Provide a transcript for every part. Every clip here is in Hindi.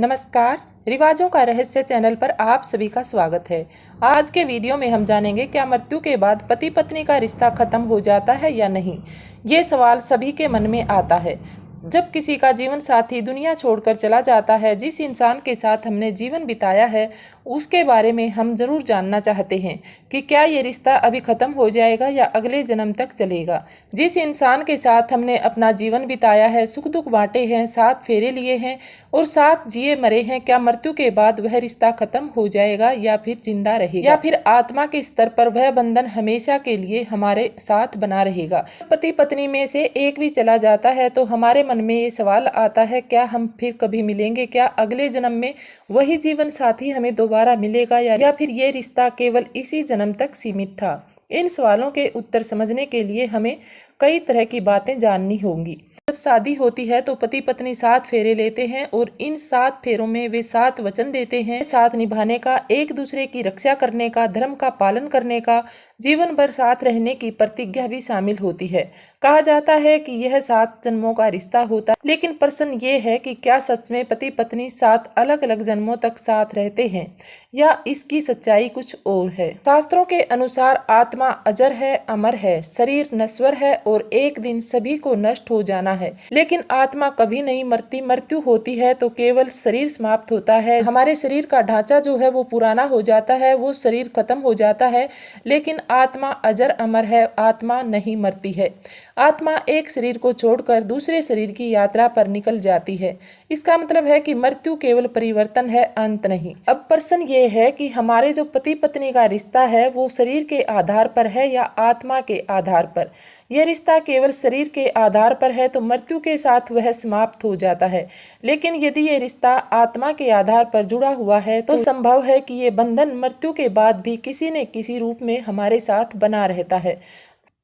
नमस्कार। रिवाजों का रहस्य चैनल पर आप सभी का स्वागत है। आज के वीडियो में हम जानेंगे क्या मृत्यु के बाद पति पत्नी का रिश्ता खत्म हो जाता है या नहीं। ये सवाल सभी के मन में आता है जब किसी का जीवन साथी दुनिया छोड़कर चला जाता है। जिस इंसान के साथ हमने जीवन बिताया है उसके बारे में हम जरूर जानना चाहते हैं कि क्या ये रिश्ता अभी खत्म हो जाएगा या अगले जन्म तक चलेगा। जिस इंसान के साथ हमने अपना जीवन बिताया है, सुख दुख बांटे हैं, साथ फेरे लिए हैं और साथ जिए मरे हैं, क्या मृत्यु के बाद वह रिश्ता खत्म हो जाएगा या फिर जिंदा रहेगा या फिर आत्मा के स्तर पर वह बंधन हमेशा के लिए हमारे साथ बना रहेगा। पति पत्नी में से एक भी चला जाता है तो हमारे मन में ये सवाल आता है, क्या हम फिर कभी मिलेंगे? क्या अगले जन्म में वही जीवन साथी हमें दोबारा मिलेगा या फिर ये रिश्ता केवल इसी जन्म तक सीमित था? इन सवालों के उत्तर समझने के लिए हमें कई तरह की बातें जाननी होंगी। जब शादी होती है तो पति पत्नी 7 फेरे लेते हैं और इन 7 फेरों में वे 7 वचन देते हैं, साथ निभाने का, एक दूसरे की रक्षा करने का, धर्म का पालन करने का, जीवन भर साथ रहने की प्रतिज्ञा भी शामिल होती है। कहा जाता है कि यह 7 जन्मों का रिश्ता होता है, लेकिन प्रश्न ये है कि क्या सच में पति पत्नी 7 अलग अलग जन्मों तक साथ रहते हैं या इसकी सच्चाई कुछ और है। शास्त्रों के अनुसार आत्मा अजर है, अमर है, शरीर नश्वर है और एक दिन सभी को नष्ट हो जाना है, लेकिन आत्मा कभी नहीं मरती। मृत्यु होती है तो केवल शरीर समाप्त होता है। हमारे शरीर का ढांचा जो है वो पुराना हो जाता है, वो शरीर खत्म हो जाता है, लेकिन आत्मा अजर अमर है, आत्मा नहीं मरती है। आत्मा एक शरीर को छोड़कर दूसरे शरीर की यात्रा पर निकल जाती है। इसका मतलब है कि मृत्यु केवल परिवर्तन है, अंत नहीं। अब प्रश्न ये है कि हमारे जो पति पत्नी का रिश्ता है वो शरीर के आधार पर है या आत्मा के आधार पर। यह रिश्ता केवल शरीर के आधार पर है तो मृत्यु के साथ वह समाप्त हो जाता है, लेकिन यदि ये रिश्ता आत्मा के आधार पर जुड़ा हुआ है तो संभव है कि ये बंधन मृत्यु के बाद भी किसी न किसी रूप में हमारे साथ बना रहता है।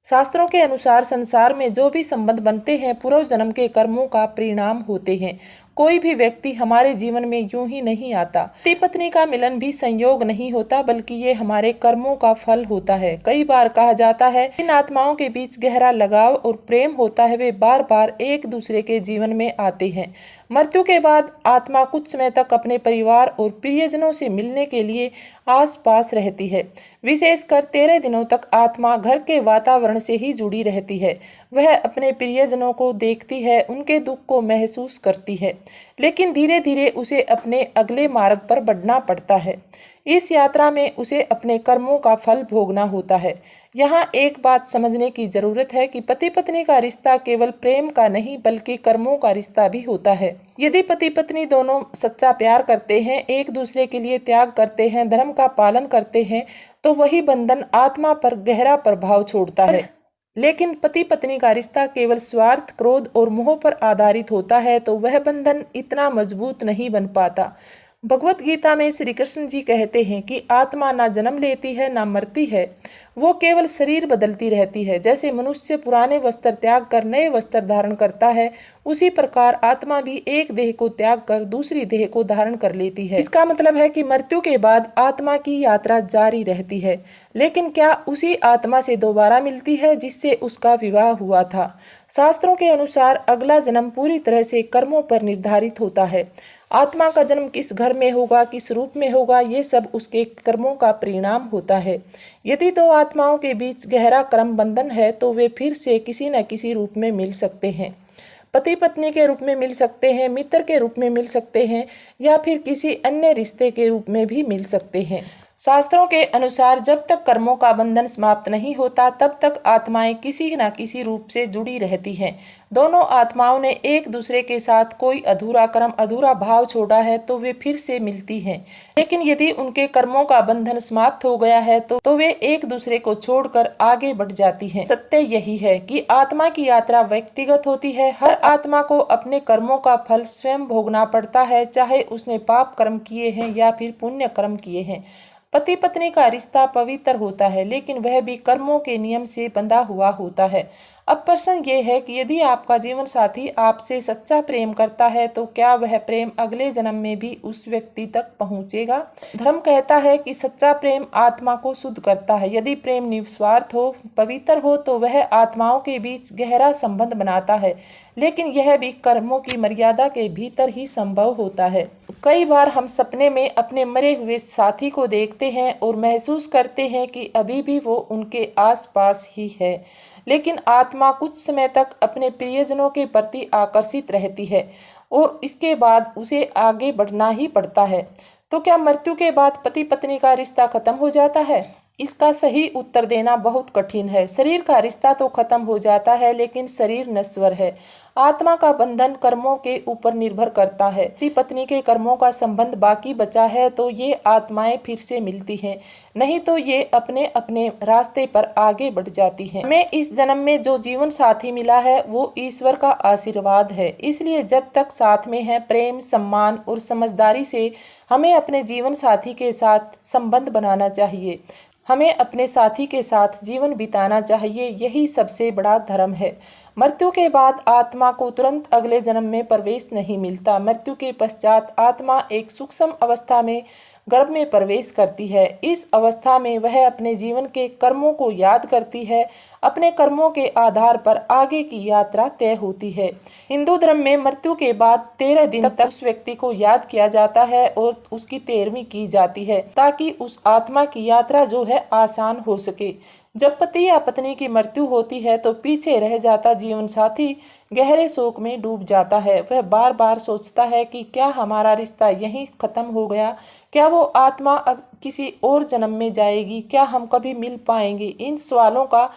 शास्त्रों के अनुसार संसार में जो भी संबंध बनते हैं पूर्व जन्म के कर्मों का परिणाम होते हैं। कोई भी व्यक्ति हमारे जीवन में यूं ही नहीं आता। पति पत्नी का मिलन भी संयोग नहीं होता, बल्कि ये हमारे कर्मों का फल होता है। कई बार कहा जाता है इन आत्माओं के बीच गहरा लगाव और प्रेम होता है, वे बार बार एक दूसरे के जीवन में आते हैं। मृत्यु के बाद आत्मा कुछ समय तक अपने परिवार और प्रियजनों से मिलने के लिए आस पास रहती है। विशेषकर 13 दिनों तक आत्मा घर के वातावरण से ही जुड़ी रहती है। वह अपने प्रियजनों को देखती है, उनके दुख को महसूस करती है, लेकिन धीरे धीरे उसे अपने अगले मार्ग पर बढ़ना पड़ता है। इस यात्रा में उसे अपने कर्मों का फल भोगना होता है। यहाँ एक बात समझने की जरूरत है कि पति पत्नी का रिश्ता केवल प्रेम का नहीं बल्कि कर्मों का रिश्ता भी होता है। यदि पति पत्नी दोनों सच्चा प्यार करते हैं, एक दूसरे के लिए त्याग करते हैं, धर्म का पालन करते हैं, तो वही बंधन आत्मा पर गहरा प्रभाव छोड़ता है। लेकिन पति पत्नी का रिश्ता केवल स्वार्थ, क्रोध और मोह पर आधारित होता है तो वह बंधन इतना मजबूत नहीं बन पाता। भगवत गीता में श्री कृष्ण जी कहते हैं कि आत्मा ना जन्म लेती है ना मरती है, वो केवल शरीर बदलती रहती है। जैसे मनुष्य पुराने वस्त्र त्याग कर नए वस्त्र धारण करता है, उसी प्रकार आत्मा भी एक देह को त्याग कर दूसरी देह को धारण कर लेती है। इसका मतलब है कि मृत्यु के बाद आत्मा की यात्रा जारी रहती है, लेकिन क्या उसी आत्मा से दोबारा मिलती है जिससे उसका विवाह हुआ था? शास्त्रों के अनुसार अगला जन्म पूरी तरह से कर्मों पर निर्धारित होता है। आत्मा का जन्म किस घर में होगा, किस रूप में होगा, ये सब उसके कर्मों का परिणाम होता है। यदि दो आत्माओं के बीच गहरा कर्म बंधन है तो वे फिर से किसी न किसी रूप में मिल सकते हैं। पति पत्नी के रूप में मिल सकते हैं, मित्र के रूप में मिल सकते हैं या फिर किसी अन्य रिश्ते के रूप में भी मिल सकते हैं। शास्त्रों के अनुसार जब तक कर्मों का बंधन समाप्त नहीं होता तब तक आत्माएं किसी न किसी रूप से जुड़ी रहती हैं। दोनों आत्माओं ने एक दूसरे के साथ कोई अधूरा कर्म, अधूरा भाव छोड़ा है तो वे फिर से मिलती हैं। लेकिन यदि उनके कर्मों का बंधन समाप्त हो गया है तो वे एक दूसरे को छोड़कर आगे बढ़ जाती हैं। सत्य यही है कि आत्मा की यात्रा व्यक्तिगत होती है। हर आत्मा को अपने कर्मों का फल स्वयं भोगना पड़ता है, चाहे उसने पाप कर्म किए हैं या फिर पुण्य कर्म किए हैं। पति पत्नी का रिश्ता पवित्र होता है, लेकिन वह भी कर्मों के नियम से बंधा हुआ होता है। अब प्रश्न ये है कि यदि आपका जीवन साथी आपसे सच्चा प्रेम करता है तो क्या वह प्रेम अगले जन्म में भी उस व्यक्ति तक पहुंचेगा? धर्म कहता है कि सच्चा प्रेम आत्मा को शुद्ध करता है। यदि प्रेम निस्वार्थ हो, पवित्र हो तो वह आत्माओं के बीच गहरा संबंध बनाता है, लेकिन यह भी कर्मों की मर्यादा के भीतर ही संभव होता है। कई बार हम सपने में अपने मरे हुए साथी को देखते हैं और महसूस करते हैं कि अभी भी वो उनके आसपास ही है, लेकिन आत्मा कुछ समय तक अपने प्रियजनों के प्रति आकर्षित रहती है और इसके बाद उसे आगे बढ़ना ही पड़ता है। तो क्या मृत्यु के बाद पति पत्नी का रिश्ता खत्म हो जाता है? इसका सही उत्तर देना बहुत कठिन है। शरीर का रिश्ता तो खत्म हो जाता है, लेकिन शरीर नश्वर है। आत्मा का बंधन कर्मों के ऊपर निर्भर करता है। पति पत्नी के कर्मों का संबंध बाकी बचा है तो ये आत्माएं फिर से मिलती हैं, नहीं तो ये अपने अपने रास्ते पर आगे बढ़ जाती हैं। हमें इस जन्म में जो जीवन साथी मिला है वो ईश्वर का आशीर्वाद है, इसलिए जब तक साथ में है प्रेम, सम्मान और समझदारी से हमें अपने जीवन साथी के साथ संबंध बनाना चाहिए। हमें अपने साथी के साथ जीवन बिताना चाहिए, यही सबसे बड़ा धर्म है। मृत्यु के बाद आत्मा को तुरंत अगले जन्म में प्रवेश नहीं मिलता। मृत्यु के पश्चात आत्मा एक सूक्ष्म अवस्था में गर्भ में प्रवेश करती है। इस अवस्था में वह अपने जीवन के कर्मों को याद करती है। अपने कर्मों के आधार पर आगे की यात्रा तय होती है। हिंदू धर्म में मृत्यु के बाद 13 दिन तक उस व्यक्ति को याद किया जाता है और उसकी तेरहवीं की जाती है, ताकि उस आत्मा की यात्रा जो है आसान हो सके। जब पति या पत्नी की मृत्यु होती है तो पीछे रह जाता जीवन साथी गहरे शोक में डूब जाता है। वह बार बार सोचता है कि क्या हमारा रिश्ता यहीं खत्म हो गया? क्या वो आत्मा अब किसी और जन्म में जाएगी? क्या हम कभी मिल पाएंगे? इन सवालों का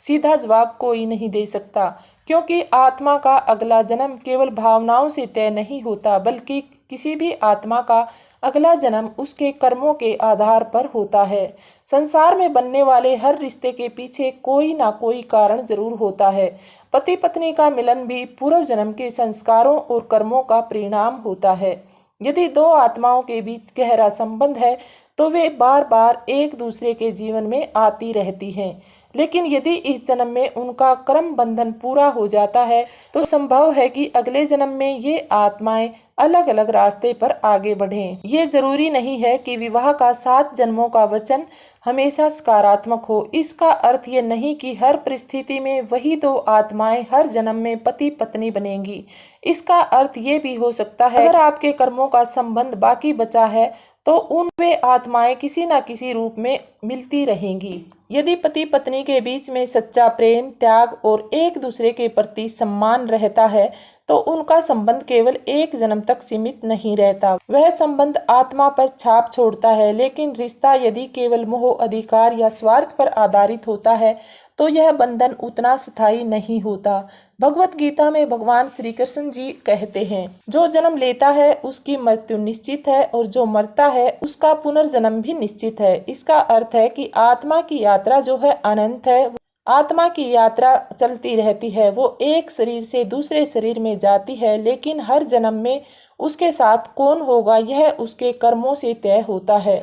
सीधा जवाब कोई नहीं दे सकता, क्योंकि आत्मा का अगला जन्म केवल भावनाओं से तय नहीं होता, बल्कि किसी भी आत्मा का अगला जन्म उसके कर्मों के आधार पर होता है। संसार में बनने वाले हर रिश्ते के पीछे कोई ना कोई कारण जरूर होता है। पति पत्नी का मिलन भी पूर्व जन्म के संस्कारों और कर्मों का परिणाम होता है। यदि दो आत्माओं के बीच गहरा संबंध है तो वे बार बार एक दूसरे के जीवन में आती रहती हैं, लेकिन यदि इस जन्म में उनका कर्म बंधन पूरा हो जाता है तो संभव है कि अगले जन्म में ये आत्माएं अलग अलग रास्ते पर आगे बढ़ें। ये जरूरी नहीं है कि विवाह का 7 जन्मों का वचन हमेशा सकारात्मक हो। इसका अर्थ ये नहीं कि हर परिस्थिति में वही दो आत्माएं हर जन्म में पति पत्नी बनेंगी। इसका अर्थ ये भी हो सकता है अगर आपके कर्मों का संबंध बाकी बचा है तो उन वे आत्माएं किसी न किसी रूप में मिलती रहेंगी। यदि पति पत्नी के बीच में सच्चा प्रेम, त्याग और एक दूसरे के प्रति सम्मान रहता है तो उनका संबंध केवल एक जन्म तक सीमित नहीं रहता। वह संबंध आत्मा पर छाप छोड़ता है, लेकिन रिश्ता यदि केवल मोह, अधिकार या स्वार्थ पर आधारित होता है तो यह बंधन उतना स्थायी नहीं होता। भगवत गीता में भगवान श्री कृष्ण जी कहते हैं, जो जन्म लेता है उसकी मृत्यु निश्चित है और जो मरता है उसका पुनर्जन्म भी निश्चित है। इसका अर्थ है कि आत्मा की यात्रा जो है अनंत है। आत्मा की यात्रा चलती रहती है। वो एक शरीर से दूसरे शरीर में जाती है, लेकिन हर जन्म में उसके साथ कौन होगा यह उसके कर्मों से तय होता है।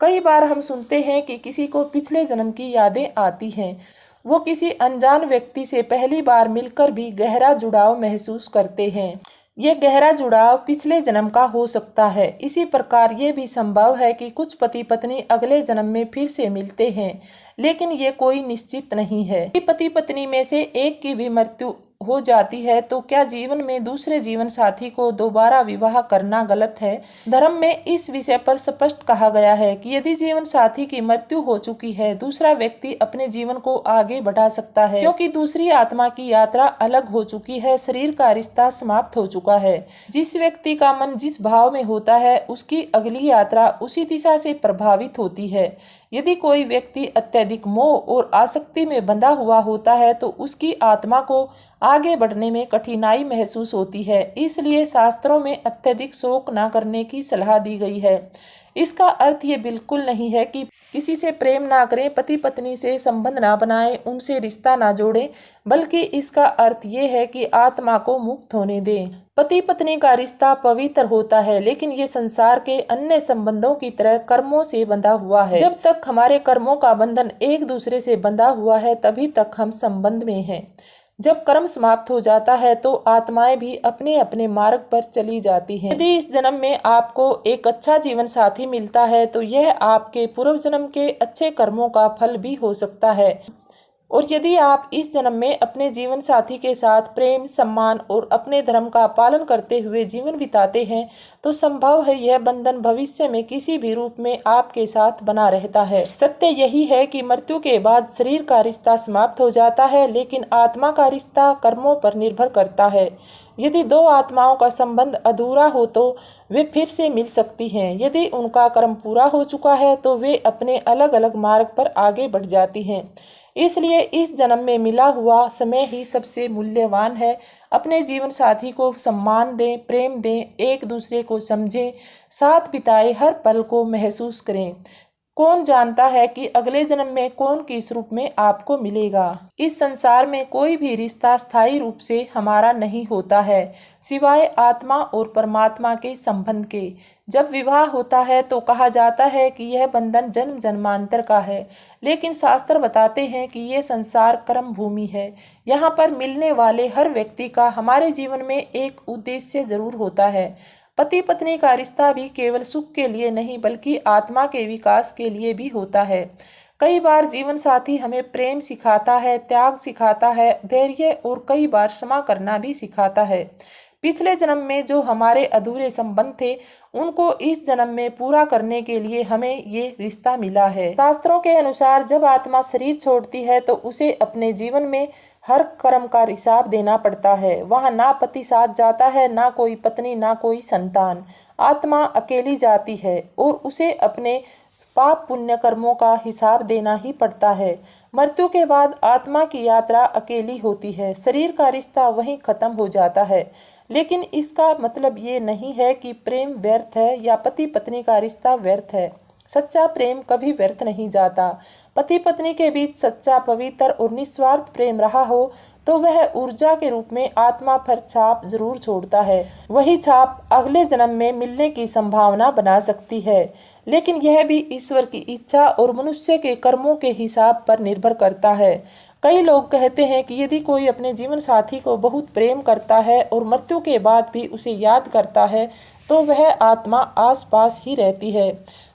कई बार हम सुनते हैं कि किसी को पिछले जन्म की यादें आती हैं। वो किसी अनजान व्यक्ति से पहली बार मिलकर भी गहरा जुड़ाव महसूस करते हैं। यह गहरा जुड़ाव पिछले जन्म का हो सकता है। इसी प्रकार ये भी संभव है कि कुछ पति पत्नी अगले जन्म में फिर से मिलते हैं, लेकिन ये कोई निश्चित नहीं है। पति पत्नी में से एक की भी मृत्यु हो जाती है तो क्या जीवन में दूसरे जीवन साथी को दोबारा विवाह करना गलत है? धर्म में इस विषय पर स्पष्ट कहा गया है कि यदि जीवन साथी की मृत्यु हो चुकी है, दूसरा व्यक्ति अपने जीवन को आगे बढ़ा सकता है, क्योंकि दूसरी आत्मा की यात्रा अलग हो चुकी है, शरीर का रिश्ता समाप्त हो चुका है। जिस व्यक्ति का मन जिस भाव में होता है उसकी अगली यात्रा उसी दिशा से प्रभावित होती है। यदि कोई व्यक्ति अत्यधिक मोह और आसक्ति में बंधा हुआ होता है तो उसकी आत्मा को आगे बढ़ने में कठिनाई महसूस होती है। इसलिए शास्त्रों में अत्यधिक शोक न करने की सलाह दी गई है। इसका अर्थ ये बिल्कुल नहीं है कि किसी से प्रेम ना करें, पति पत्नी से संबंध ना बनाएं, उनसे रिश्ता ना जोड़ें, बल्कि इसका अर्थ ये है कि आत्मा को मुक्त होने दें। पति पत्नी का रिश्ता पवित्र होता है, लेकिन ये संसार के अन्य संबंधों की तरह कर्मों से बंधा हुआ है। जब तक हमारे कर्मों का बंधन एक दूसरे से बंधा हुआ है तभी तक हम संबंध में हैं। जब कर्म समाप्त हो जाता है तो आत्माएं भी अपने अपने मार्ग पर चली जाती हैं। यदि इस जन्म में आपको एक अच्छा जीवन साथी मिलता है तो यह आपके पूर्व जन्म के अच्छे कर्मों का फल भी हो सकता है। और यदि आप इस जन्म में अपने जीवन साथी के साथ प्रेम, सम्मान और अपने धर्म का पालन करते हुए जीवन बिताते हैं तो संभव है यह बंधन भविष्य में किसी भी रूप में आपके साथ बना रहता है। सत्य यही है कि मृत्यु के बाद शरीर का रिश्ता समाप्त हो जाता है, लेकिन आत्मा का रिश्ता कर्मों पर निर्भर करता है। यदि दो आत्माओं का संबंध अधूरा हो तो वे फिर से मिल सकती हैं। यदि उनका कर्म पूरा हो चुका है तो वे अपने अलग अलग मार्ग पर आगे बढ़ जाती हैं। इसलिए इस जन्म में मिला हुआ समय ही सबसे मूल्यवान है। अपने जीवन साथी को सम्मान दें, प्रेम दें, एक दूसरे को समझें, साथ बिताए हर पल को महसूस करें। कौन जानता है कि अगले जन्म में कौन किस रूप में आपको मिलेगा। इस संसार में कोई भी रिश्ता स्थायी रूप से हमारा नहीं होता है, सिवाय आत्मा और परमात्मा के संबंध के। जब विवाह होता है तो कहा जाता है कि यह बंधन जन्म जन्मांतर का है, लेकिन शास्त्र बताते हैं कि यह संसार कर्म भूमि है। यहाँ पर मिलने वाले हर व्यक्ति का हमारे जीवन में एक उद्देश्य जरूर होता है। पति पत्नी का रिश्ता भी केवल सुख के लिए नहीं बल्कि आत्मा के विकास के लिए भी होता है। कई बार जीवन साथी हमें प्रेम सिखाता है, त्याग सिखाता है, धैर्य और कई बार क्षमा करना भी सिखाता है। पिछले जन्म में जो हमारे अधूरे संबंध थे उनको इस जन्म में पूरा करने के लिए हमें ये रिश्ता मिला है। शास्त्रों के अनुसार जब आत्मा शरीर छोड़ती है तो उसे अपने जीवन में हर कर्म का हिसाब देना पड़ता है। वहाँ ना पति साथ जाता है, ना कोई पत्नी, ना कोई संतान। आत्मा अकेली जाती है और उसे अपने पाप पुण्य कर्मों का हिसाब देना ही पड़ता है। मृत्यु के बाद आत्मा की यात्रा अकेली होती है, शरीर का रिश्ता वहीं खत्म हो जाता है। लेकिन इसका मतलब ये नहीं है कि प्रेम व्यर्थ है या पति पत्नी का रिश्ता व्यर्थ है। सच्चा प्रेम कभी व्यर्थ नहीं जाता। पति पत्नी के बीच सच्चा, पवित्र और निस्वार्थ प्रेम रहा हो तो वह ऊर्जा के रूप में आत्मा पर छाप जरूर छोड़ता है। वही छाप अगले जन्म में मिलने की संभावना बना सकती है, लेकिन यह भी ईश्वर की इच्छा और मनुष्य के कर्मों के हिसाब पर निर्भर करता है। कई लोग कहते हैं कि यदि कोई अपने जीवन साथी को बहुत प्रेम करता है और मृत्यु के बाद भी उसे याद करता है तो वह आत्मा आसपास ही रहती है।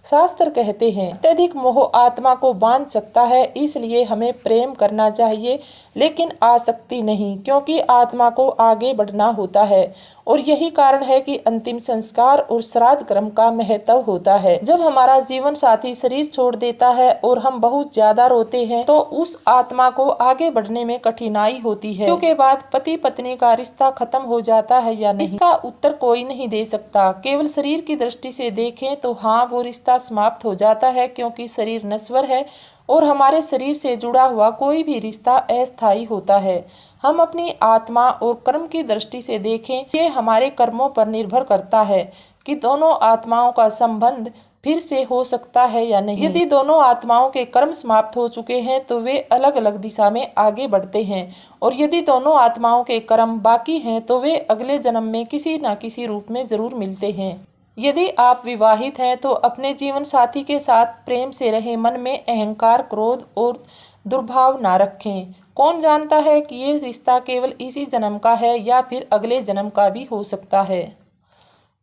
शास्त्र कहते हैं अत्यधिक मोह आत्मा को बांध सकता है, इसलिए हमें प्रेम करना चाहिए लेकिन आसक्ति नहीं, क्योंकि आत्मा को आगे बढ़ना होता है। और यही कारण है कि अंतिम संस्कार और श्राद्ध कर्म का महत्व होता है। जब हमारा जीवन साथी शरीर छोड़ देता है और हम बहुत ज्यादा रोते हैं तो उस आत्मा को आगे बढ़ने में कठिनाई होती है। के बाद पति पत्नी का रिश्ता खत्म हो जाता है या नहीं, इसका उत्तर कोई नहीं दे सकता। केवल शरीर की दृष्टि से देखें तो हाँ, वो रिश्ता समाप्त हो जाता है, क्योंकि शरीर नश्वर है और हमारे शरीर से जुड़ा हुआ कोई भी रिश्ता अस्थायी होता है। हम अपनी आत्मा और कर्म की दृष्टि से देखें, ये हमारे कर्मों पर निर्भर करता है कि दोनों आत्माओं का संबंध फिर से हो सकता है या नहीं। यदि दोनों आत्माओं के कर्म समाप्त हो चुके हैं तो वे अलग अलग दिशा में आगे बढ़ते हैं, और यदि दोनों आत्माओं के कर्म बाकी हैं तो वे अगले जन्म में किसी न किसी रूप में जरूर मिलते हैं। यदि आप विवाहित हैं तो अपने जीवन साथी के साथ प्रेम से रहें, मन में अहंकार, क्रोध और दुर्भाव ना रखें। कौन जानता है कि ये रिश्ता केवल इसी जन्म का है या फिर अगले जन्म का भी हो सकता है।